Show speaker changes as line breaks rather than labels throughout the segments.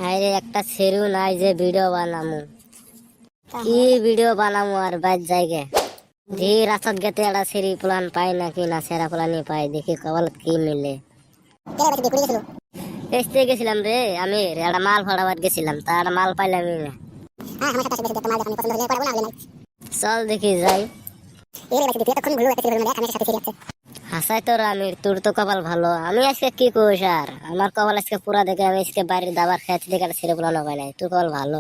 আরে একটা সেরু নাই যে ভিডিও বানামু, কি ভিডিও বানামু আর বাইর জায়গা ধি রাস্তাত গেতে একটা সেরি প্লান পাই নাকি না সেরা প্লানই পাই, দেখি কপাল কি মিলে। এসতে গেছিলাম রে আমি, একটা মাল ফাড়াবার গেছিলাম, তা একটা মাল পাইলামই না। চল দেখি যাই। হাসাই তোর আমির, তোর তো কপাল ভালো। আমি আজকে কি কইস আর, আমার কপাল আজকে পুরা দেখে আমি আজকে বাড়ির দাবার খেতে দেখে একটা ছেড়ে বলানো পাই নাই। তোর কপাল ভালো।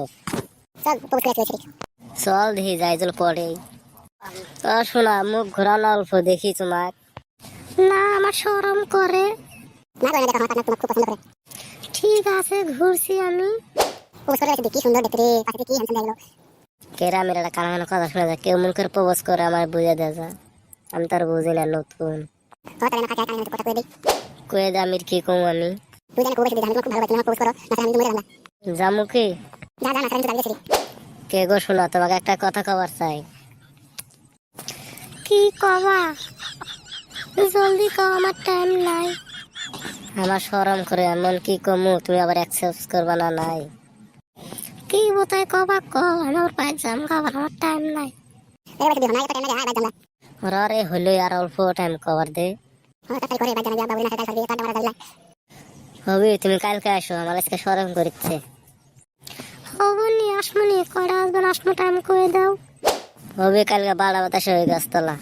চল দেখি যাই, চল পরে। তো শোনা, মুখ ঘোরানো অল্প দেখি তোমার। না আমার শরম করে। ঠিক আছে ঘুরছি আমি। কেরামের একটা কারণ কথা শোনা যায়, কেউ মন করে প্রপোজ করে আমার বুঝে দেয় যা, আমি তার বুঝি না নতুন। কয়ে দে আমির কি কম আমি জামু কি কে গো, শোনা তোমাকে একটা কথা কবার চাই। কি কবা, জলদি কও, আমার টাইম নাই। আমার শরম করে এমন কি কমু, তুমি আবার অ্যাকসেপ্ট করবা না? নাই কি বোতাই কবা ক, আমার পায়ে জাম খাবার, আমার টাইম নাই। রে হইলো আর অল্প টাইম কভার দে। হবে তুমি কালকে আসো, আমার আজকে শরম করছে। হবনি আসমনি, কয়টা আসবেন আসমো টাইম করে দাও। হবে কালকে 12 বাতাসে হয়ে গাছতলা।